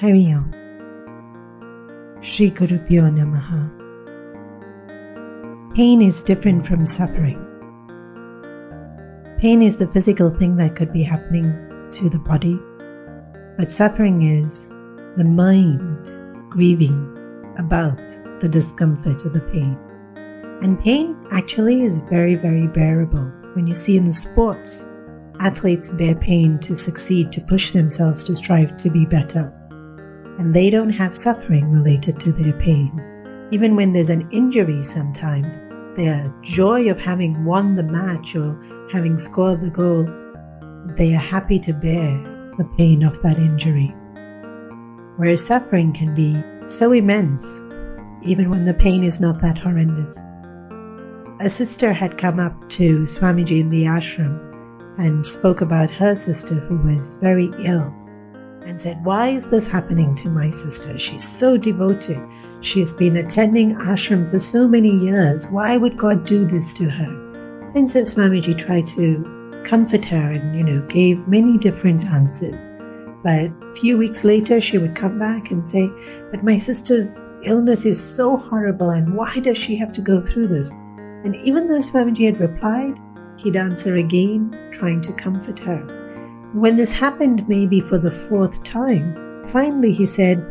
Hari Om. Shri Gurubhyo Namaha. Pain is different from suffering. Pain is the physical thing that could be happening to the body, but suffering is the mind grieving about the discomfort or the pain. And pain actually is very, very bearable. When you see in the sports, athletes bear pain to succeed, to push themselves, to strive to be better. And they don't have suffering related to their pain. Even when there's an injury sometimes, the joy of having won the match or having scored the goal, they are happy to bear the pain of that injury. Whereas suffering can be so immense, even when the pain is not that horrendous. A sister had come up to Swamiji in the ashram and spoke about her sister who was very ill and said, "Why is this happening to my sister? She's so devoted. She's been attending ashram for so many years. Why would God do this to her?" And so Swamiji tried to comfort her and, gave many different answers. But a few weeks later, she would come back and say, "But my sister's illness is so horrible, and why does she have to go through this?" And even though Swamiji had replied, he'd answer again, trying to comfort her. When this happened maybe for the fourth time, finally he said,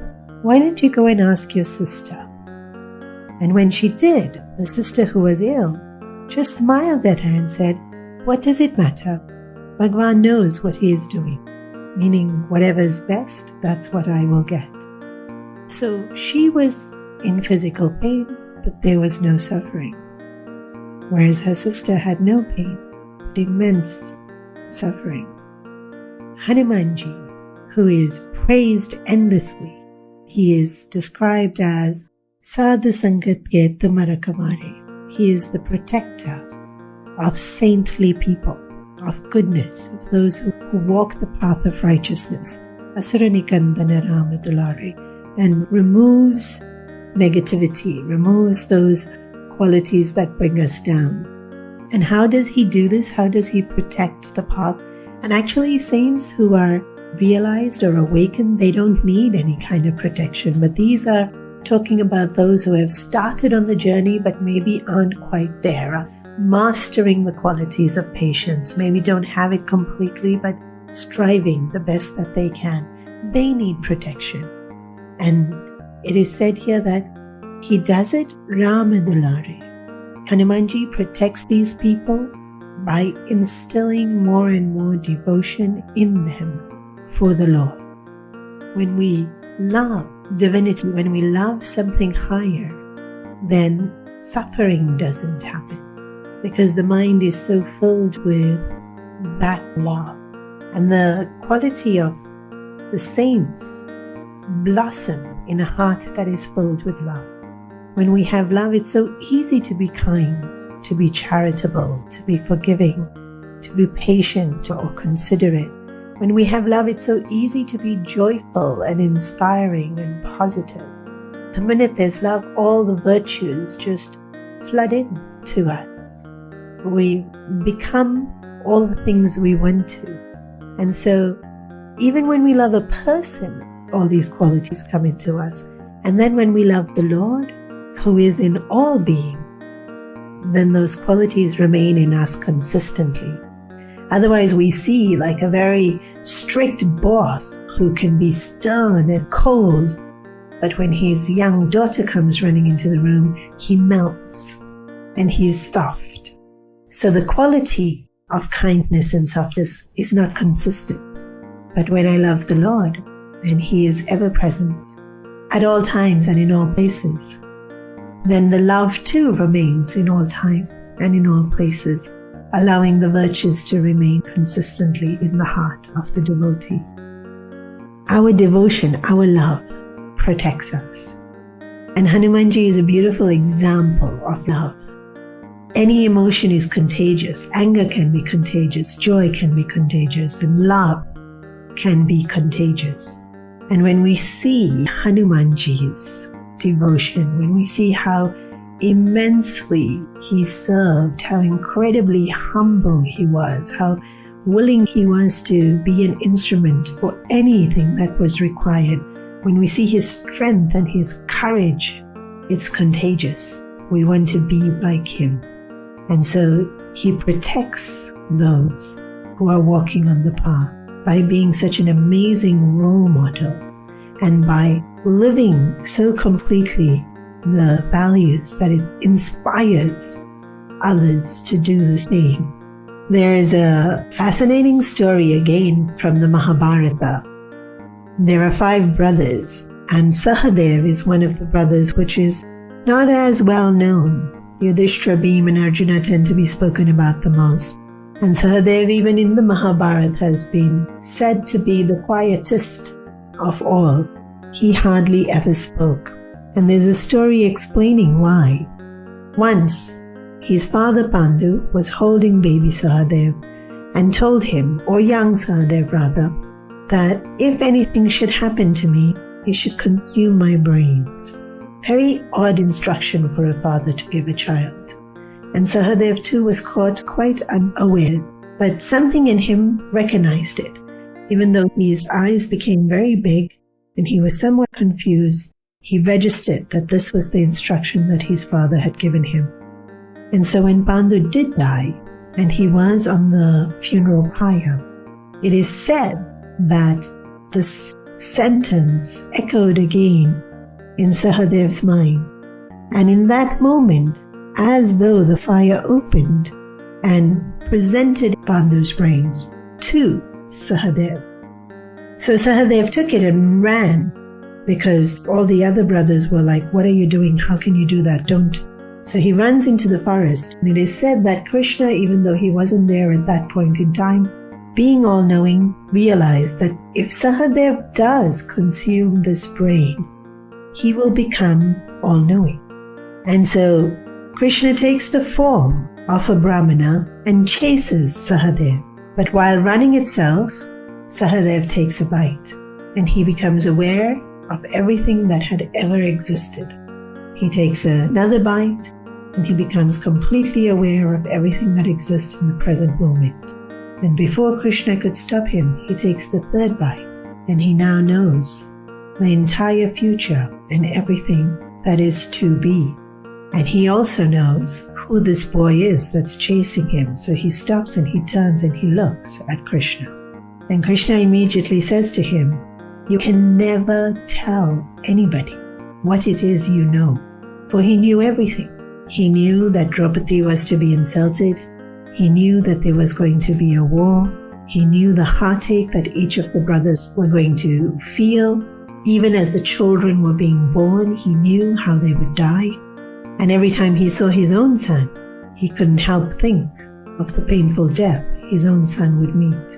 "Why don't you go and ask your sister?" And when she did, the sister who was ill just smiled at her and said, "What does it matter? Bhagwan knows what he is doing. Meaning, whatever is best, that's what I will get." So she was in physical pain, but there was no suffering. Whereas her sister had no pain, but immense suffering. Hanumanji, who is praised endlessly, he is described as Sadhu Sangat ke tumhara kamare. He is the protector of saintly people, of goodness, of those who walk the path of righteousness, Asuranikandana Ramadulare, and removes negativity, removes those qualities that bring us down. And how does he do this? How does he protect the path? And actually, saints who are realized or awakened, they don't need any kind of protection. But these are talking about those who have started on the journey but maybe aren't quite there, mastering the qualities of patience, maybe don't have it completely, but striving the best that they can. They need protection. And it is said here that he does it Ramadulare. Hanumanji protects these people by instilling more and more devotion in them for the Lord. When we love divinity, when we love something higher, then suffering doesn't happen, because the mind is so filled with that love. And the quality of the saints blossom in a heart that is filled with love. When we have love, it's so easy to be kind, to be charitable, to be forgiving, to be patient or considerate. When we have love, it's so easy to be joyful and inspiring and positive. The minute there's love, all the virtues just flood in to us. We become all the things we want to. And so even when we love a person, all these qualities come into us. And then when we love the Lord, who is in all beings, then those qualities remain in us consistently. Otherwise, we see like a very strict boss who can be stern and cold, but when his young daughter comes running into the room, he melts and he's soft. So the quality of kindness and softness is not consistent. But when I love the Lord, then he is ever present at all times and in all places, then the love too remains in all time and in all places, allowing the virtues to remain consistently in the heart of the devotee. Our devotion, our love protects us. And Hanumanji is a beautiful example of love. Any emotion is contagious. Anger can be contagious, joy can be contagious, and love can be contagious. And when we see Hanumanji's devotion, when we see how immensely he served, how incredibly humble he was, how willing he was to be an instrument for anything that was required, when we see his strength and his courage, it's contagious. We want to be like him. And so he protects those who are walking on the path by being such an amazing role model and by living so completely the values that it inspires others to do the same. There is a fascinating story again from the Mahabharata. There are 5 brothers, and Sahadev is one of the brothers which is not as well known. Yudhishthira, Bhima, and Arjuna tend to be spoken about the most. And Sahadev, even in the Mahabharata, has been said to be the quietest of all. He hardly ever spoke. And there's a story explaining why. Once, his father Pandu was holding baby Sahadev and told him, or young Sahadev rather, that if anything should happen to me, he should consume my brains. Very odd instruction for a father to give a child. And Sahadev too was caught quite unaware, but something in him recognized it. Even though his eyes became very big and he was somewhat confused, he registered that this was the instruction that his father had given him. And so when Pandu did die, and he was on the funeral pyre, it is said that this sentence echoed again in Sahadev's mind. And in that moment, as though the fire opened and presented Pandu's brains to Sahadev. So Sahadev took it and ran, because all the other brothers were like, "What are you doing? How can you do that? Don't." So he runs into the forest, and it is said that Krishna, even though he wasn't there at that point in time, being all-knowing, realized that if Sahadev does consume this brain, he will become all-knowing. And so Krishna takes the form of a Brahmana and chases Sahadev. But while running itself, Sahadev takes a bite, and he becomes aware of everything that had ever existed. He takes another bite, and he becomes completely aware of everything that exists in the present moment. And before Krishna could stop him, he takes the 3rd bite, and he now knows the entire future and everything that is to be. And he also knows who this boy is that's chasing him. So he stops and he turns and he looks at Krishna. And Krishna immediately says to him, "You can never tell anybody what it is you know." For he knew everything. He knew that Draupadi was to be insulted. He knew that there was going to be a war. He knew the heartache that each of the brothers were going to feel. Even as the children were being born, he knew how they would die. And every time he saw his own son, he couldn't help think of the painful death his own son would meet.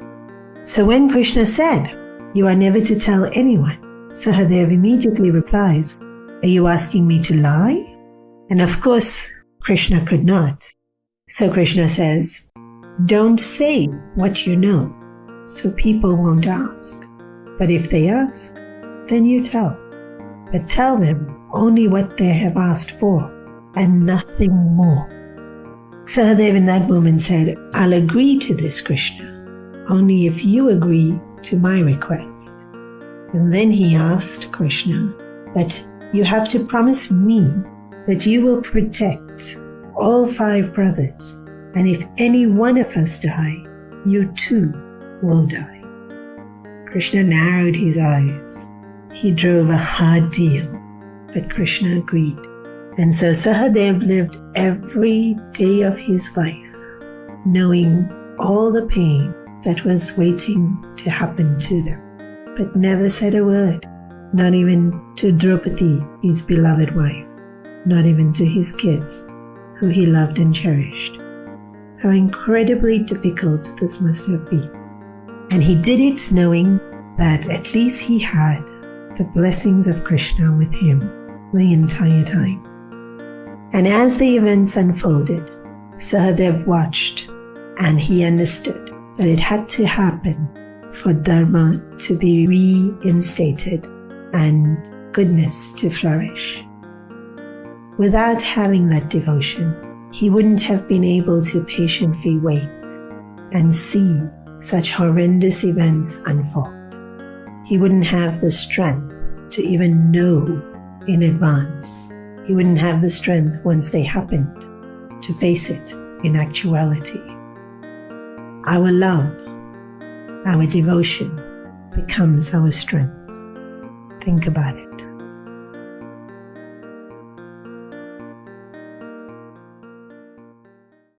So when Krishna said, "You are never to tell anyone," Sahadev immediately replies, "Are you asking me to lie?" And of course, Krishna could not. So Krishna says, "Don't say what you know, so people won't ask. But if they ask, then you tell. But tell them only what they have asked for, and nothing more." Sahadev in that moment said, "I'll agree to this, Krishna, only if you agree to my request." And then he asked Krishna that you have to promise me that you will protect all 5 brothers, and if any one of us die, you too will die. Krishna narrowed his eyes. He drove a hard deal, but Krishna agreed. And so Sahadev lived every day of his life, knowing all the pain that was waiting to happen to them, but never said a word, not even to Draupadi, his beloved wife, not even to his kids, who he loved and cherished. How incredibly difficult this must have been. And he did it knowing that at least he had the blessings of Krishna with him the entire time. And as the events unfolded, Sahadev watched, and he understood that it had to happen for Dharma to be reinstated and goodness to flourish. Without having that devotion, he wouldn't have been able to patiently wait and see such horrendous events unfold. He wouldn't have the strength to even know in advance. He wouldn't have the strength once they happened to face it in actuality. Our love, our devotion becomes our strength. Think about it.